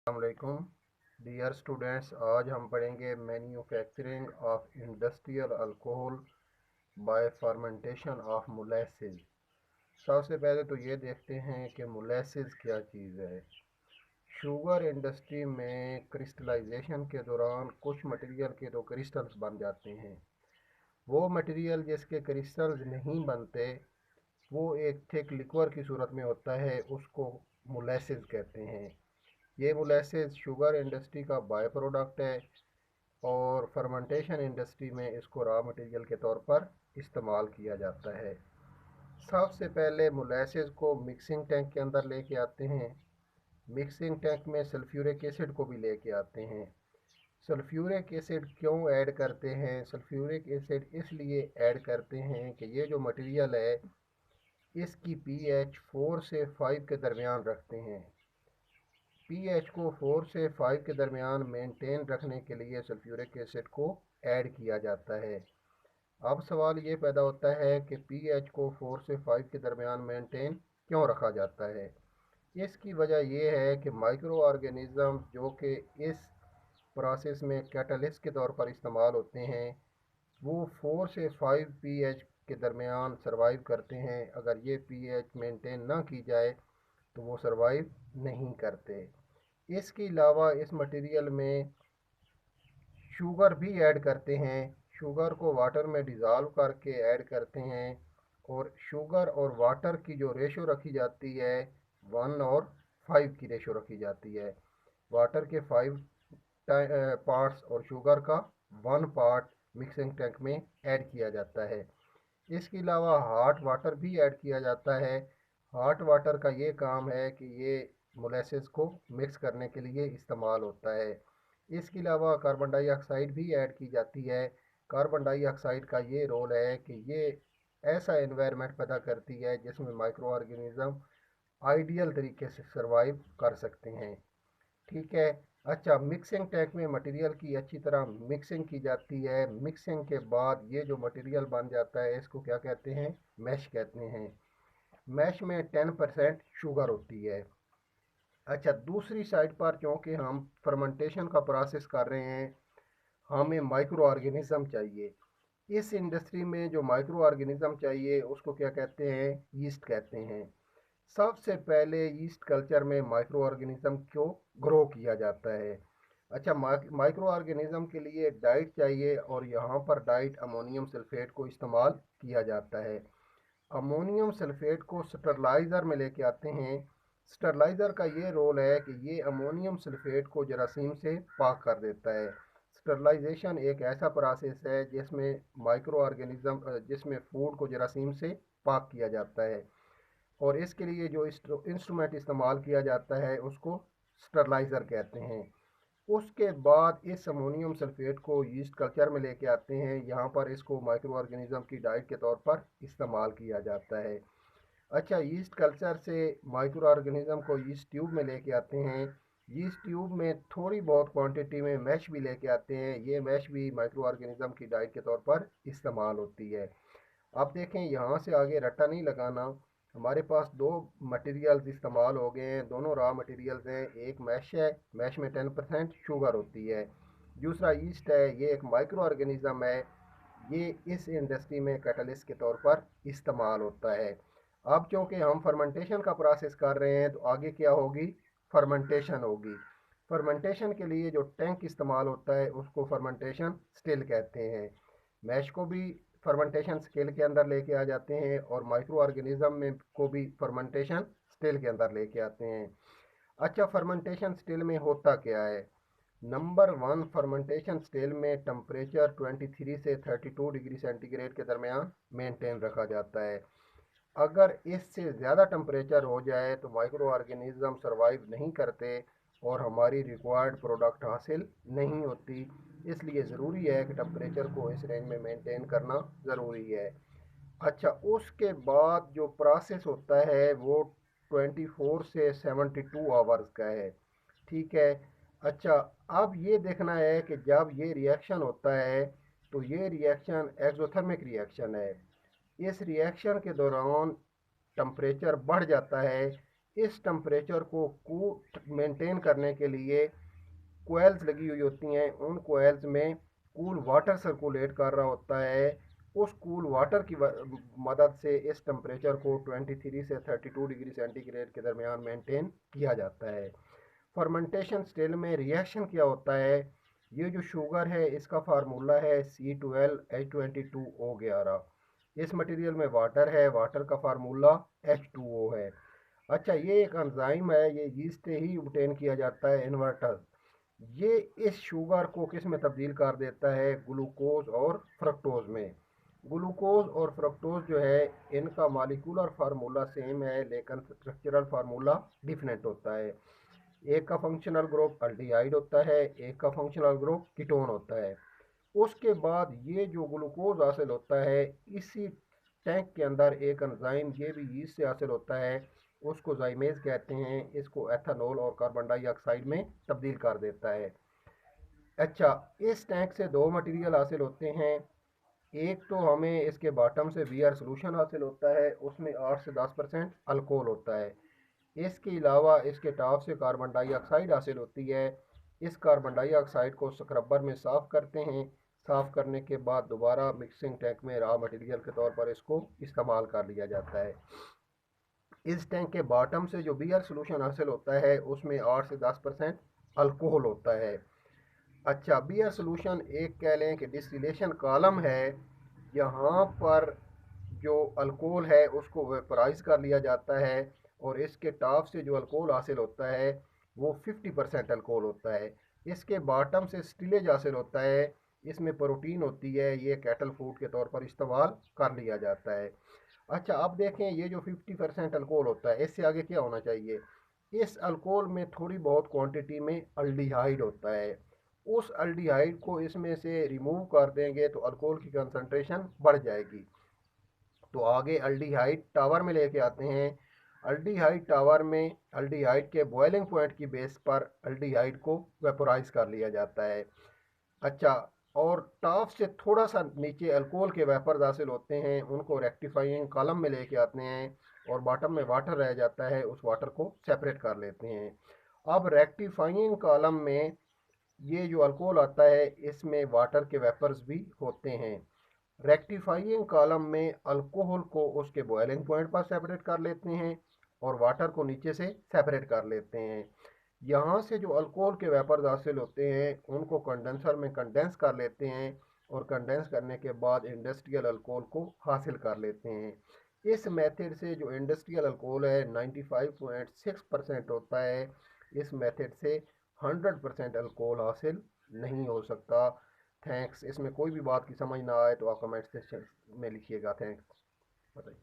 अस्सलामुअलैकुम dear students. आज हम पढ़ेंगे manufacturing of industrial alcohol bye fermentation of molasses. सबसे पहले तो ये देखते हैं कि मोलेसिस क्या चीज़ है। शुगर इंडस्ट्री में क्रिस्टलाइजेशन के दौरान कुछ मटेरियल के तो क्रिस्टल्स बन जाते हैं। वो मटेरियल जिसके क्रिस्टल्स नहीं बनते वो एक थिक लिक्वर की सूरत में होता है, उसको मोलेसिस कहते हैं। ये मोलेसिस शुगर इंडस्ट्री का बाय प्रोडक्ट है और फर्मेंटेशन इंडस्ट्री में इसको रॉ मटेरियल के तौर पर इस्तेमाल किया जाता है। सबसे पहले मोलेसिस को मिक्सिंग टैंक के अंदर लेके आते हैं। मिक्सिंग टैंक में सल्फ्यूरिक एसिड को भी लेके आते हैं। सल्फ्यूरिक एसिड क्यों ऐड करते हैं? सल्फ्यूरिक एसिड इसलिए ऐड करते हैं कि ये जो मटेरियल है इसकी पीएच 4 से 5 के दरमियान रखते हैं। पीएच को 4 से 5 के दरमियान मेंटेन रखने के लिए सल्फ्यूरिक एसिड को ऐड किया जाता है। अब सवाल ये पैदा होता है कि पीएच को 4 से 5 के दरमियान मेंटेन क्यों रखा जाता है? इसकी वजह यह है कि माइक्रो ऑर्गेनिज़म जो कि इस प्रोसेस में कैटलिस्ट के तौर पर इस्तेमाल होते हैं वो 4 से 5 पीएच के दरमियान सरवाइव करते हैं। अगर ये पीएच मेंटेन ना की जाए तो वो सरवाइव नहीं करते। इसके अलावा इस मटेरियल में शुगर भी ऐड करते हैं। शुगर को वाटर में डिज़ोल्व करके ऐड करते हैं और शुगर और वाटर की जो रेशो रखी जाती है 1 और 5 की रेशो रखी जाती है। वाटर के 5 पार्ट्स और शुगर का 1 पार्ट मिक्सिंग टैंक में ऐड किया जाता है। इसके अलावा हॉट वाटर भी ऐड किया जाता है। हॉट वाटर का ये काम है कि ये मोलेसिस को मिक्स करने के लिए इस्तेमाल होता है। इसके अलावा कार्बन डाइऑक्साइड भी ऐड की जाती है। कार्बन डाइऑक्साइड का ये रोल है कि ये ऐसा एनवायरनमेंट पैदा करती है जिसमें माइक्रो ऑर्गेनिज़म आइडियल तरीके से सर्वाइव कर सकते हैं। ठीक है। अच्छा, मिक्सिंग टैंक में मटेरियल की अच्छी तरह मिक्सिंग की जाती है। मिक्सिंग के बाद ये जो मटेरियल बन जाता है इसको क्या कहते हैं? मैश कहते हैं। मैश में 10% शुगर होती है। अच्छा, दूसरी साइड पर क्योंकि हम फर्मेंटेशन का प्रोसेस कर रहे हैं हमें माइक्रो ऑर्गेनिज़म चाहिए। इस इंडस्ट्री में जो माइक्रो ऑर्गेनिज़म चाहिए उसको क्या कहते हैं? यीस्ट कहते हैं। सबसे पहले यीस्ट कल्चर में माइक्रो ऑर्गेनिज़म को ग्रो किया जाता है। अच्छा, माइक्रो ऑर्गेनिज़म के लिए डाइट चाहिए और यहाँ पर डाइट अमोनियम सल्फेट को इस्तेमाल किया जाता है। अमोनियम सल्फेट को स्टरलाइज़र में लेके आते हैं। स्टरलाइज़र का ये रोल है कि ये अमोनियम सल्फेट को जरासीम से पाक कर देता है। स्टरलाइजेशन एक ऐसा प्रोसेस है जिसमें माइक्रो ऑर्गेनिज़म जिसमें फूड को जरासीम से पाक किया जाता है और इसके लिए जो इंस्ट्रूमेंट इस्तेमाल किया जाता है उसको स्टरलाइज़र कहते हैं। उसके बाद इस अमोनियम सल्फेट को यीस्ट कल्चर में लेके आते हैं। यहाँ पर इसको माइक्रो ऑर्गेनिज़म की डाइट के तौर पर इस्तेमाल किया जाता है। अच्छा, यीस्ट कल्चर से माइक्रो ऑर्गेनिज़म को यीस्ट ट्यूब में लेके आते हैं। यीस्ट ट्यूब में थोड़ी बहुत क्वांटिटी में मैश भी लेके आते हैं। ये मैश भी माइक्रो ऑर्गेनिज़म की डाइट के तौर पर इस्तेमाल होती है। आप देखें, यहाँ से आगे रट्टा नहीं लगाना। हमारे पास दो मटेरियल्स इस्तेमाल हो गए हैं, दोनों रॉ मटेरियल्स हैं। एक मैश है, मैश में 10% शुगर होती है। दूसरा ईस्ट है, ये एक माइक्रो ऑर्गेनिज़म है। ये इस इंडस्ट्री में कैटलिस्ट के तौर पर इस्तेमाल होता है। अब चूँकि हम फर्मेंटेशन का प्रोसेस कर रहे हैं तो आगे क्या होगी? फर्मेंटेशन होगी। फर्मेंटेशन के लिए जो टैंक इस्तेमाल होता है उसको फर्मेंटेशन स्टिल कहते हैं। मैश को भी फर्मेंटेशन स्केल के अंदर लेके आ जाते हैं और माइक्रो ऑर्गेनिज़म में को भी फर्मेंटेशन स्टिल के अंदर लेके आते हैं। अच्छा, फर्मेंटेशन स्टिल में होता क्या है? नंबर 1, फर्मेंटेशन स्टिल में टम्परेचर 23 से 32 डिग्री सेंटीग्रेड के दरमियान मेंटेन रखा जाता है। अगर इससे ज़्यादा टम्परेचर हो जाए तो माइक्रो ऑर्गेनिज़म सर्वाइव नहीं करते और हमारी रिक्वायर्ड प्रोडक्ट हासिल नहीं होती। इसलिए ज़रूरी है कि टम्परेचर को इस रेंज में मेंटेन करना ज़रूरी है। अच्छा, उसके बाद जो प्रोसेस होता है वो 24 से 72 आवर्स का है। ठीक है। अच्छा, अब ये देखना है कि जब ये रिएक्शन होता है तो ये रिएक्शन एक्सोथर्मिक रिएक्शन है। इस रिएक्शन के दौरान टम्परेचर बढ़ जाता है। इस टेम्परेचर को मेंटेन करने के लिए कोयल्स लगी हुई होती हैं, उन कोयल्स में कूल वाटर सर्कुलेट कर रहा होता है। उस कूल वाटर की मदद से इस टेम्परेचर को 23 से 32 डिग्री सेंटीग्रेड के दरमियान मेंटेन किया जाता है। फर्मेंटेशन स्टेल में रिएक्शन क्या होता है, ये जो शुगर है इसका फार्मूला है C12H22O11। इस मटेरियल में वाटर है, वाटर का फार्मूला H2O है। अच्छा, ये एक एंजाइम है, ये यीस्ट से ही ऑब्टेन किया जाता है, इन्वर्टर। ये इस शुगर को किस में तब्दील कर देता है, ग्लूकोज और फ्रक्टोज में। ग्लूकोज और फ्रक्टोज जो है इनका मॉलिक्यूलर फार्मूला सेम है, लेकिन स्ट्रक्चरल फार्मूला डिफरेंट होता है। एक का फंक्शनल ग्रुप अल्डिहाइड होता है, एक का फंक्शनल ग्रुप कीटोन होता है। उसके बाद ये जो ग्लूकोज हासिल होता है, इसी टैंक के अंदर एक एंजाइम ये भी यीस्ट से हासिल होता है, उसको जाइमेज कहते हैं, इसको एथेनॉल और कार्बन डाइऑक्साइड में तब्दील कर देता है। अच्छा, इस टैंक से दो मटेरियल हासिल होते हैं। एक तो हमें इसके बॉटम से वी आर सोल्यूशन हासिल होता है, उसमें 8 से 10% अल्कोहल होता है। इसके अलावा इसके टॉप से कार्बन डाइऑक्साइड हासिल होती है। इस कार्बन डाइऑक्साइड को स्क्रबर में साफ़ करते हैं। साफ़ करने के बाद दोबारा मिक्सिंग टैंक में रॉ मटेरियल के तौर पर इसको इस्तेमाल कर लिया जाता है। इस टैंक के बॉटम से जो बियर सोल्यूशन हासिल होता है उसमें 8 से 10% अल्कोहल होता है। अच्छा, बियर सोल्यूशन एक कह लें कि डिस्टिलेशन कॉलम है। यहाँ पर जो अल्कोहल है उसको वेपराइज कर लिया जाता है और इसके टॉप से जो अल्कोहल हासिल होता है वो 50% अल्कोहल होता है। इसके बॉटम से स्टिलेज हासिल होता है, इसमें प्रोटीन होती है, ये कैटल फूड के तौर पर इस्तेमाल कर लिया जाता है। अच्छा, अब देखें ये जो 50% अल्कोहल होता है इससे आगे क्या होना चाहिए। इस अल्कोहल में थोड़ी बहुत क्वांटिटी में अल्डिहाइड होता है। उस अल्डिहाइड को इसमें से रिमूव कर देंगे तो अल्कोहल की कंसंट्रेशन बढ़ जाएगी। तो आगे अल्डिहाइड टावर में लेके आते हैं। अल्डिहाइड टावर में अल्डिहाइड के बॉइलिंग पॉइंट की बेस पर अल्डिहाइड को वेपोराइज कर लिया जाता है। अच्छा, और टॉप से थोड़ा सा नीचे अल्कोहल के वेपर्स हासिल होते हैं, उनको रेक्टिफाइंग कॉलम में लेके आते हैं और बॉटम में वाटर रह जाता है, उस वाटर को सेपरेट कर लेते हैं। अब रेक्टिफाइंग कॉलम में ये जो अल्कोहल आता है इसमें वाटर के वेपर्स भी होते हैं। रेक्टिफाइंग कॉलम में अल्कोहल को उसके बॉइलिंग पॉइंट पर सेपरेट कर लेते हैं और वाटर को नीचे से सेपरेट कर लेते हैं। यहाँ से जो अल्कोहल के वेपर्स हासिल होते हैं उनको कंडेंसर में कंडेंस कर लेते हैं और कंडेंस करने के बाद इंडस्ट्रियल अल्कोहल को हासिल कर लेते हैं। इस मेथड से जो इंडस्ट्रियल अल्कोहल है 95.6% होता है। इस मेथड से 100% अल्कोहल हासिल नहीं हो सकता। थैंक्स। इसमें कोई भी बात की समझ ना आए तो आप कमेंट सेक्शन में लिखिएगा। थैंक्स। बताइए।